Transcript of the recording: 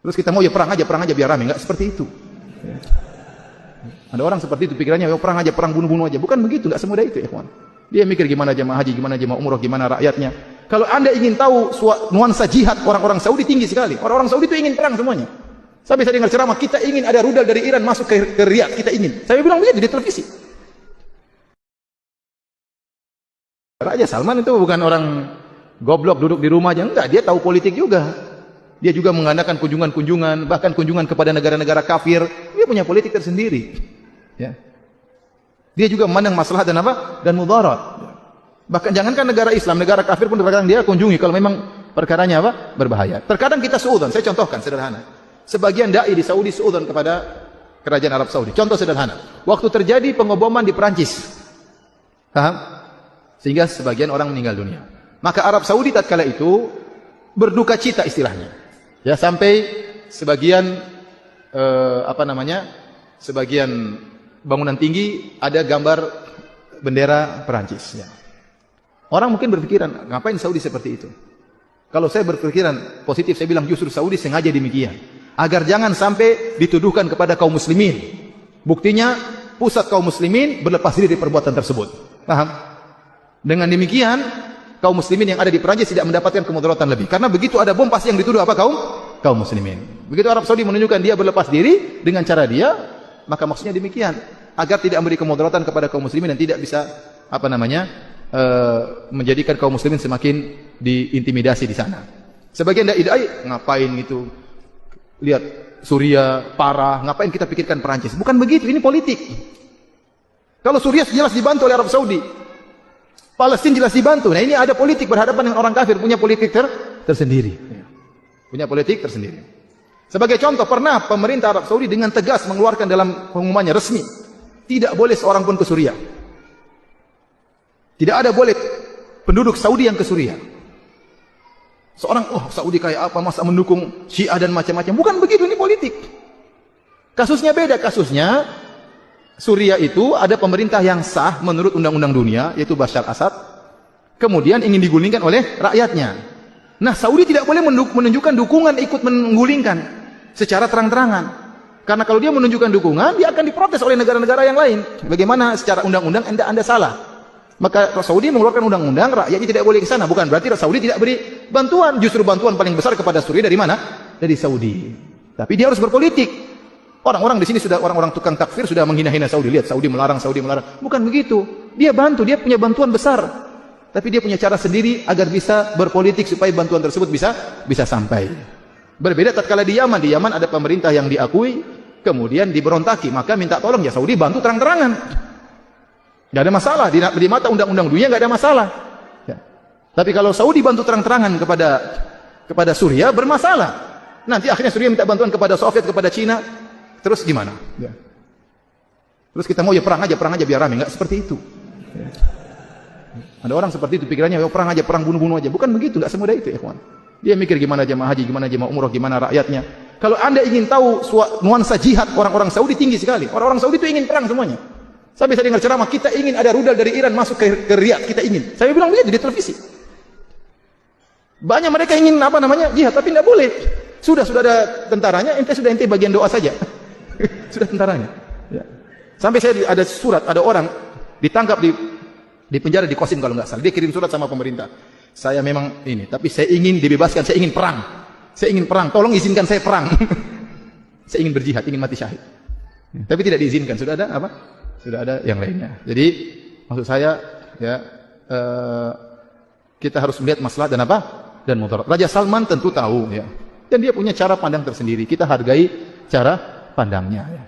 Terus kita mau ya perang aja biar rame. Enggak seperti itu. Ada orang seperti itu pikirannya, ya perang aja, perang bunuh-bunuh aja. Bukan begitu, enggak semudah itu, ikhwan. Dia mikir gimana jemaah haji, gimana jemaah umroh, gimana rakyatnya. Kalau Anda ingin tahu nuansa jihad orang-orang Saudi tinggi sekali. Orang-orang Saudi itu ingin perang semuanya. Sampai saya dengar ceramah, kita ingin ada rudal dari Iran masuk ke Riyadh, kita ingin. Saya bilang begitu di televisi. Raja Salman itu bukan orang goblok duduk di rumah aja, enggak, dia tahu politik juga. Dia juga mengadakan kunjungan-kunjungan, bahkan kunjungan kepada negara-negara kafir. Dia punya politik tersendiri. Ya. Dia juga memandang masalah dan apa? Dan mudarat. Bahkan jangankan negara Islam, negara kafir pun terkadang dia kunjungi kalau memang perkaranya apa? Berbahaya. Terkadang kita suudzon, saya contohkan sederhana. Sebagian dai di Saudi suudzon kepada kerajaan Arab Saudi. Contoh sederhana. Waktu terjadi pengoboman di Perancis. Paham? Sehingga sebagian orang meninggal dunia. Maka Arab Saudi tatkala itu berduka cita istilahnya. Ya, sampai sebagian sebagian bangunan tinggi ada gambar bendera Perancis. Ya. Orang mungkin berpikiran, ngapain Saudi seperti itu? Kalau saya berpikiran positif, saya bilang justru Saudi sengaja demikian, agar jangan sampai dituduhkan kepada kaum muslimin. Buktinya, pusat kaum muslimin berlepas diri dari perbuatan tersebut. Paham? Dengan demikian, kaum muslimin yang ada di Perancis tidak mendapatkan kemudaratan lebih. Karena begitu ada bom pasti yang dituduh apa? Kaum muslimin. Begitu Arab Saudi menunjukkan dia berlepas diri dengan cara dia, maka maksudnya demikian, agar tidak memberi kemudaratan kepada kaum muslimin dan tidak bisa menjadikan kaum muslimin semakin diintimidasi di sana. Sebagian dai ngapain itu? Lihat Suriah parah, ngapain kita pikirkan Perancis? Bukan begitu, ini politik. Kalau Suriah jelas dibantu oleh Arab Saudi, Palestina jelas dibantu. Nah, ini ada politik berhadapan dengan orang kafir, punya politik tersendiri. Punya politik tersendiri. Sebagai contoh, pernah pemerintah Arab Saudi dengan tegas mengeluarkan dalam pengumumannya resmi, tidak boleh seorang pun ke Suriah. Tidak ada boleh penduduk Saudi yang ke Suriah. Seorang, Saudi kayak apa, masa mendukung Syiah dan macam-macam. Bukan begitu, ini politik. Kasusnya beda, kasusnya Suriah itu ada pemerintah yang sah menurut undang-undang dunia, yaitu Bashar Assad, kemudian ingin digulingkan oleh rakyatnya. Nah, Saudi tidak boleh menunjukkan dukungan ikut menggulingkan secara terang-terangan. Karena kalau dia menunjukkan dukungan, dia akan diprotes oleh negara-negara yang lain. Bagaimana secara undang-undang Anda salah. Maka Saudi mengeluarkan undang-undang, rakyatnya tidak boleh ke sana. Bukan berarti Saudi tidak beri bantuan. Justru bantuan paling besar kepada Suriah dari mana? Dari Saudi. Tapi dia harus berpolitik. Orang-orang di sini sudah, orang-orang tukang takfir sudah menghina-hina Saudi. Lihat, Saudi melarang. Bukan begitu. Dia bantu, dia punya bantuan besar. Tapi dia punya cara sendiri agar bisa berpolitik supaya bantuan tersebut bisa sampai. Berbeda tatkala di Yaman. Di Yaman ada pemerintah yang diakui, kemudian diberontaki. Maka minta tolong, ya Saudi bantu terang-terangan. Tidak ada masalah, di mata undang-undang dunia tidak ada masalah. Ya. Tapi kalau Saudi bantu terang-terangan kepada Suriah, bermasalah. Nanti akhirnya Suriah minta bantuan kepada Soviet, kepada Cina, terus gimana? Ya. Terus kita mau ya perang aja biar rame, nggak seperti itu. Ya. Ada orang seperti itu pikirannya, ya perang aja, perang bunuh-bunuh aja. Bukan begitu, nggak semudah itu, ikhwan. Dia mikir gimana jemaah haji, gimana jemaah umroh, gimana rakyatnya. Kalau Anda ingin tahu nuansa jihad orang-orang Saudi tinggi sekali. Orang-orang Saudi itu ingin perang semuanya. Sampai saya dengar ceramah, kita ingin ada rudal dari Iran masuk ke Riyadh, kita ingin. Saya bilang begitu di televisi. Banyak mereka ingin jihad, tapi tidak boleh. Sudah ada tentaranya, ente bagian doa saja. Sudah tentaranya. Ya. Sampai saya ada surat, ada orang ditangkap di penjara di Qasim kalau nggak salah. Dia kirim surat sama pemerintah. Saya memang ini, tapi saya ingin dibebaskan, saya ingin perang. Saya ingin perang, tolong izinkan saya perang. Saya ingin berjihad, ingin mati syahid. Tapi tidak diizinkan. Sudah ada apa? Sudah ada yang lainnya. Jadi maksud saya ya kita harus melihat maslahat dan dan mudarat. Raja Salman tentu tahu ya. Dan dia punya cara pandang tersendiri. Kita hargai cara pandangnya ya.